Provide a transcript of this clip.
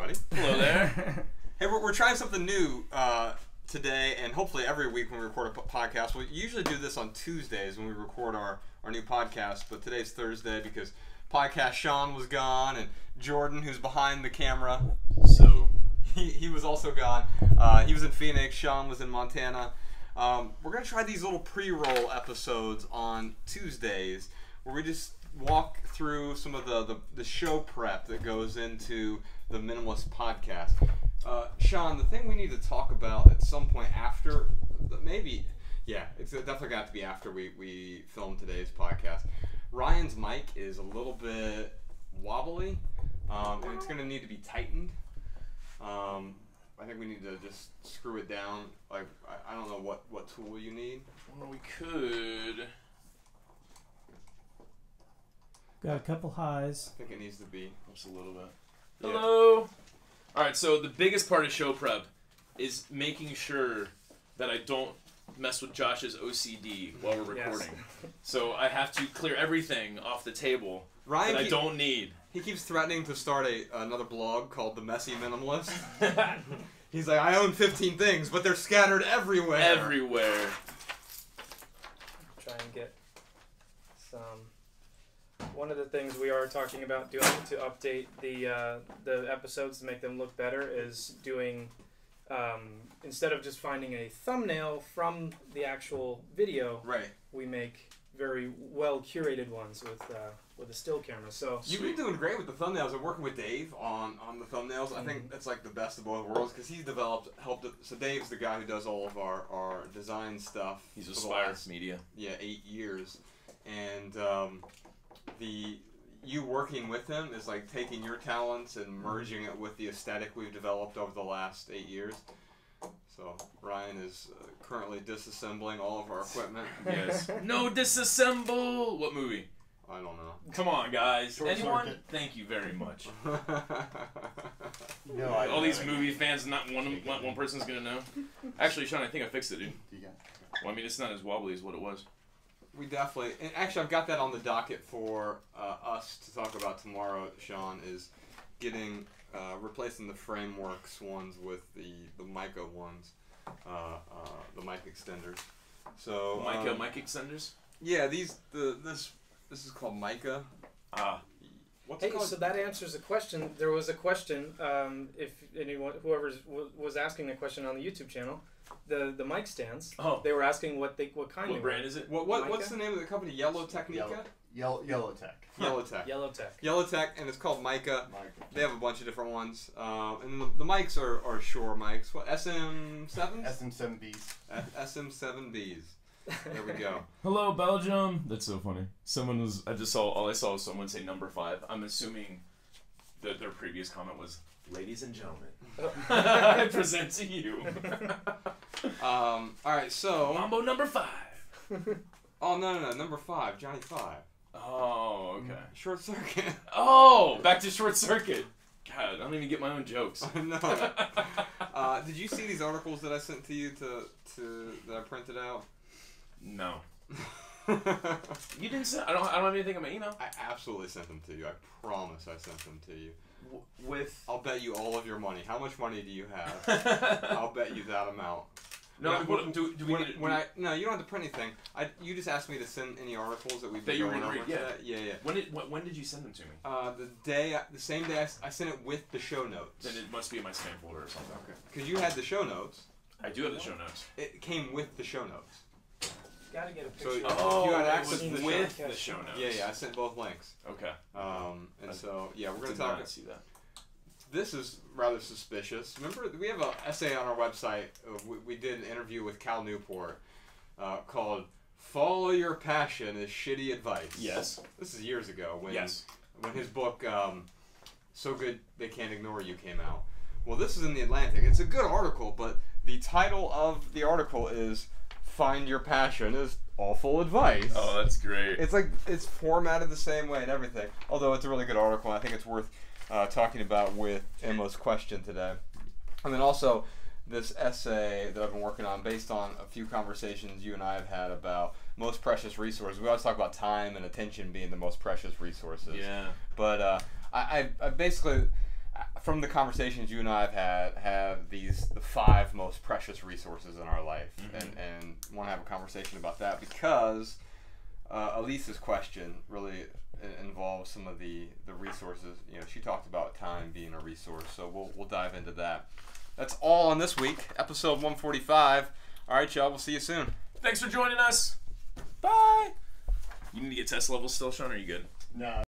everybody. Hello there. Hey, we're trying something new today, and hopefully every week when we record a podcast. We usually do this on Tuesdays when we record our new podcast, but today's Thursday because podcast Sean was gone, and Jordan, who's behind the camera, So he was also gone. He was in Phoenix. Sean was in Montana. We're going to try these little pre-roll episodes on Tuesdays where we just walk through some of the show prep that goes into the Minimalist podcast. Sean, the thing we need to talk about at some point after, it's definitely got to be after we film today's podcast. Ryan's mic is a little bit wobbly, and it's going to need to be tightened. I think we need to just screw it down. Like, I don't know what tool you need. well, we could. Got a couple highs. I think it needs to be Just a little bit. Yeah. Hello. All right. So the biggest part of show prep is making sure that I don't mess with Josh's OCD while we're recording. Yes. So I have to clear everything off the table Ryan. that I don't need. He keeps threatening to start another blog called The Messy Minimalist. He's like, I own 15 things, but they're scattered everywhere. Everywhere. Try and get some. One of the things we are talking about doing to update the episodes to make them look better is doing, instead of just finding a thumbnail from the actual video, Right. we make very well curated ones with a still camera. So You've been doing great with the thumbnails. I'm working with Dave on the thumbnails. I think that's like the best of both worlds because he's so Dave's the guy who does all of our design stuff. He's for with the Spire last, Media. 8 years. And you working with him is like taking your talents and merging it with the aesthetic we've developed over the last 8 years. So Ryan is currently disassembling all of our equipment. Yes. No disassemble. What movie? I don't know. Come on, guys. Short Anyone? Circuit. Thank you very much. No, All these movie fans, not one person's gonna know. Actually, Sean, I think I fixed it, dude. Well, I mean, it's not as wobbly as what it was. We definitely, and actually I've got that on the docket for us to talk about tomorrow, Sean, is getting, replacing the Frameworks ones with the mica ones, the mic extenders. So Mic extenders? Yeah, this is called mica. What's it hey, called? so that answers a question. There was a question. If anyone, whoever was asking the question on the YouTube channel, the mic stands. Oh. They were asking what kind. What brand is it? What's Mica? the name of the company? Yellow Technica? Yellow Tech. Yellow Tech. Yellow Tech. Yellow Tech, and it's called mica. They have a bunch of different ones, and the mics are Shure mics. What, SM7s? SM7Bs. SM7Bs. There we go. Hello, Belgium. That's so funny. All I saw was someone say number 5. I'm assuming that their previous comment was, ladies and gentlemen, I present to you. All right, so. Mambo number 5. Oh, no, number 5, Johnny 5. Oh, okay. Short Circuit. Oh, back to Short Circuit. God, I don't even get my own jokes. No. Did you see these articles that I sent to you that I printed out? No. You didn't send. I don't have anything in my email. I absolutely sent them to you. I promise I sent them to you. With. I'll bet you all of your money. How much money do you have? I'll bet you that amount. No, No, you don't have to print anything. You just asked me to send any articles that we've been you were going gonna over read. today. Yeah. When did you send them to me? The same day I sent it with the show notes. Then it must be in my spam folder or something. Okay. Because you had the show notes. I do have the show notes. It came with the show notes. Gotta get a So picture. you had access it was to the with show. the show notes. Yeah, I sent both links. Okay. And so we're gonna Did talk. not see that. This is rather suspicious. Remember, we have an essay on our website. We did an interview with Cal Newport called "Follow Your Passion is Shitty Advice." Yes. This is years ago when When his book "So Good They Can't Ignore You" came out. Well, this is in the Atlantic. It's a good article, but the title of the article is "Find Your Passion is Awful Advice." Oh, that's great. It's formatted the same way and everything. Although it's a really good article, and I think it's worth talking about with Emma's question today. And then also this essay that I've been working on based on a few conversations you and I have had about most precious resources. We always talk about time and attention being the most precious resources. Yeah. But I basically, from the conversations you and I have the 5 most precious resources in our life, and want to have a conversation about that because Elise's question really involves some of the resources. You know, she talked about time being a resource, so we'll dive into that. That's all on this week, episode 145. All right, y'all, we'll see you soon. Thanks for joining us. Bye. You need to get test levels still, Sean, or are you good? No.